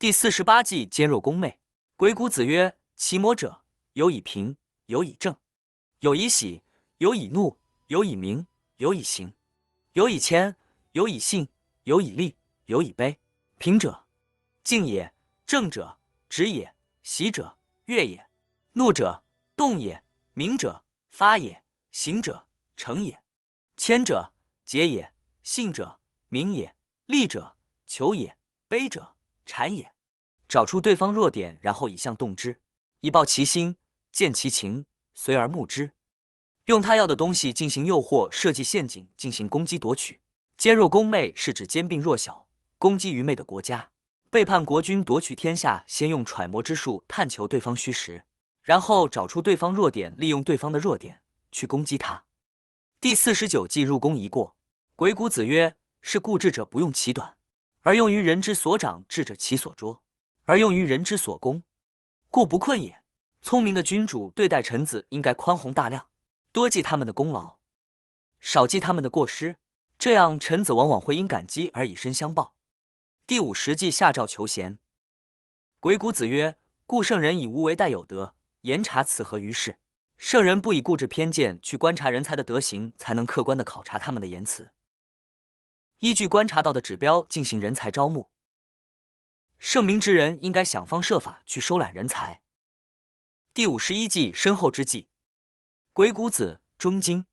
第48计兼若宫妹。鬼谷子曰：其魔者，有以平，有以正，有以喜，有以怒，有以明，有以刑，有以谦，有以信，有以利，有以悲。平者，静也；正者，直也；喜者，悦也；怒者，动也；明者，发也；行者，成也；谦者，节也；信者，明也；利者，求也；悲者，谄也。找出对方弱点，然后以象动之，以报其心，见其情，随而目之。用他要的东西进行诱惑，设计陷阱，进行攻击夺取。奸弱宫妹是指兼并弱小、攻击愚昧的国家，背叛国君夺取天下。先用揣摩之术探求对方虚实，然后找出对方弱点，利用对方的弱点去攻击他。第49计入宫一过。鬼谷子曰：是故智者不用其短，而用于人之所长；智者其所拙，而用于人之所攻，故不困也。聪明的君主对待臣子应该宽宏大量，多记他们的功劳，少记他们的过失，这样臣子往往会因感激而以身相报。第50计下诏求贤。鬼谷子曰：故圣人以无为待有德，言察此何于是？圣人不以固执偏见去观察人才的德行，才能客观地考察他们的言辞，依据观察到的指标进行人才招募。圣明之人应该想方设法去收揽人才。第51计身后之计。鬼谷子中经。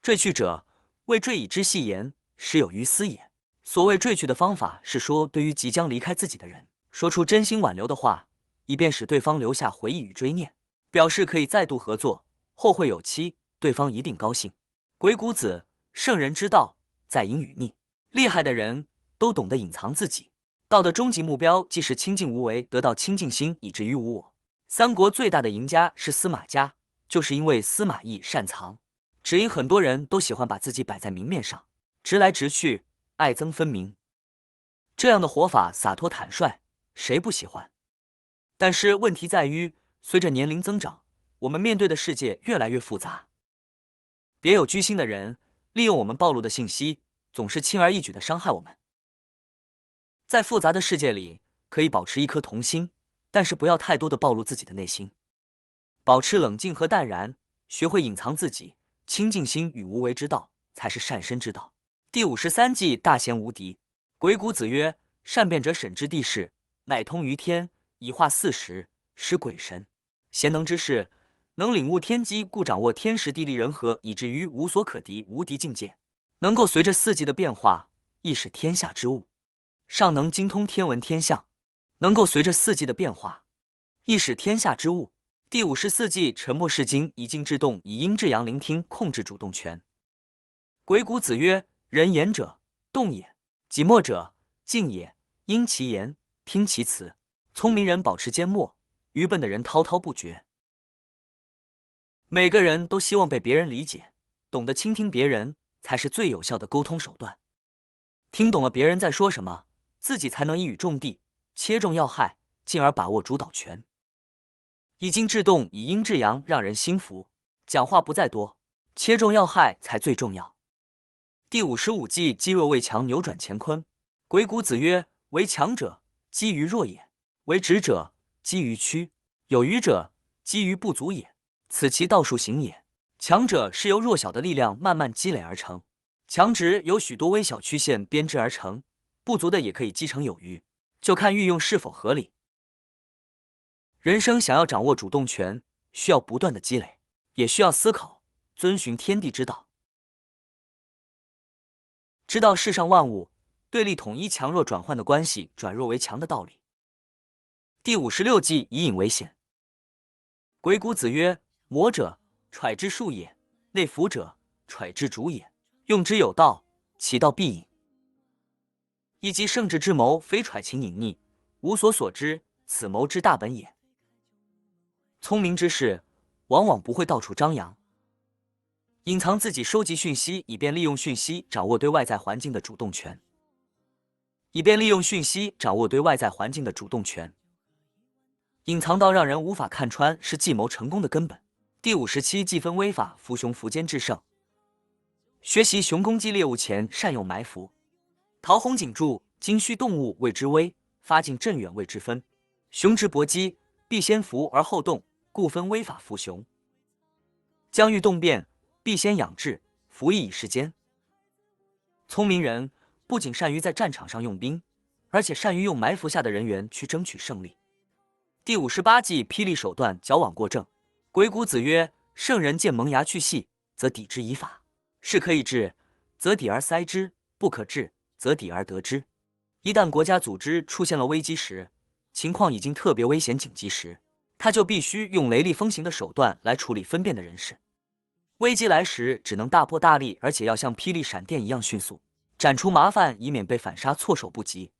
赘去者，谓赘以知细言，实有于斯也。所谓赘去的方法，是说对于即将离开自己的人，说出真心挽留的话，以便使对方留下回忆与追念，表示可以再度合作，后会有期，对方一定高兴。鬼谷子，圣人之道，在隐与匿。厉害的人都懂得隐藏自己。道的终极目标既是清净无为，得到清净心，以至于无我。三国最大的赢家是司马家，就是因为司马懿擅藏。只因很多人都喜欢把自己摆在明面上，直来直去，爱憎分明。这样的活法洒脱坦率，谁不喜欢？但是问题在于，随着年龄增长，我们面对的世界越来越复杂。别有居心的人利用我们暴露的信息，总是轻而易举地伤害我们。在复杂的世界里，可以保持一颗童心，但是不要太多的暴露自己的内心，保持冷静和淡然，学会隐藏自己，清净心与无为之道才是善身之道。第53计大贤无敌。鬼谷子曰：善辩者审知地势，乃通于天，以化四时，使鬼神。贤能之士，能领悟天机，故掌握天时地利人和，以至于无所可敌、无敌境界，能够随着四季的变化，亦是天下之物。尚能精通天文天象，能够随着四季的变化，亦是天下之物。第54计沉默是金，以静制动，以阴制阳，聆听控制主动权。鬼谷子曰：人言者，动也；己默者，静也。因其言，听其辞。聪明人保持缄默，愚笨的人滔滔不绝。每个人都希望被别人理解，懂得倾听别人才是最有效的沟通手段。听懂了别人在说什么，自己才能一语中的，切中要害，进而把握主导权。以静制动，以阴制阳，让人心服。讲话不在多，切中要害才最重要。第55计积弱为强，扭转乾坤。鬼谷子曰：为强者，基于弱也；为直者，基于屈；有余者，基于不足也。此其道术行也。强者是由弱小的力量慢慢积累而成，强直由许多微小曲线编织而成，不足的也可以积成有余，就看运用是否合理。人生想要掌握主动权，需要不断的积累，也需要思考，遵循天地之道，知道世上万物对立统一强弱转换的关系，转弱为强的道理。第56计以隐为险。鬼谷子曰：魔者，揣之术也；内服者，揣之主也。用之有道，其道必隐。一击圣智之谋，非揣情隐匿，无所知，此谋之大本也。聪明之士往往不会到处张扬，隐藏自己，收集讯息，以便利用讯息掌握对外在环境的主动权。隐藏到让人无法看穿，是计谋成功的根本。第57计分威法，伏熊伏奸制胜。学习熊攻击猎物前善用埋伏。陶弘景注：今须动物谓之威，发尽镇远位之分。雄执搏击，必先伏而后动，故分威法伏雄。将欲动变，必先养志，伏役以时间。聪明人不仅善于在战场上用兵，而且善于用埋伏下的人员去争取胜利。第58计，霹雳手段，矫枉过正。鬼谷子曰：圣人见萌芽去细，则抵之以法；是可以治，则抵而塞之；不可治，则抵而得之。一旦国家组织出现了危机时，情况已经特别危险紧急时，他就必须用雷厉风行的手段来处理分辨的人事。危机来时，只能大破大立，而且要像霹雳闪电一样迅速，斩除麻烦，以免被反杀措手不及。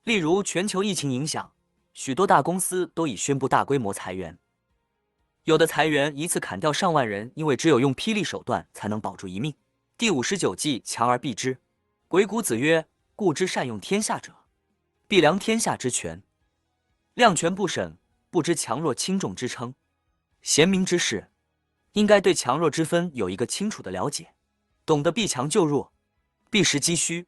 例如，全球疫情影响，许多大公司都已宣布大规模裁员，有的裁员一次砍掉上万人，因为只有用霹雳手段才能保住一命。第59计，强而避之。鬼谷子曰：故知善用天下者，必量天下之权。量权不审，不知强弱轻重之称。贤明之士，应该对强弱之分有一个清楚的了解，懂得避强就弱，避实击虚。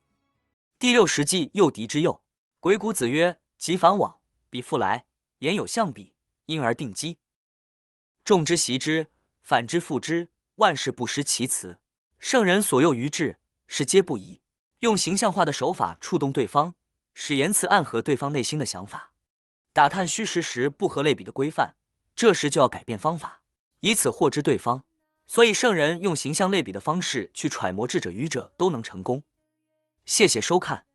第60计，诱敌之诱。鬼谷子曰：急反往，彼复来，言有象彼，因而定机。众之袭之，反之复之，万事不失其辞。圣人所诱于智，是皆不疑。用形象化的手法触动对方，使言辞暗合对方内心的想法。打探虚实时不合类比的规范，这时就要改变方法，以此获知对方。所以圣人用形象类比的方式去揣摩智者愚者都能成功。谢谢收看。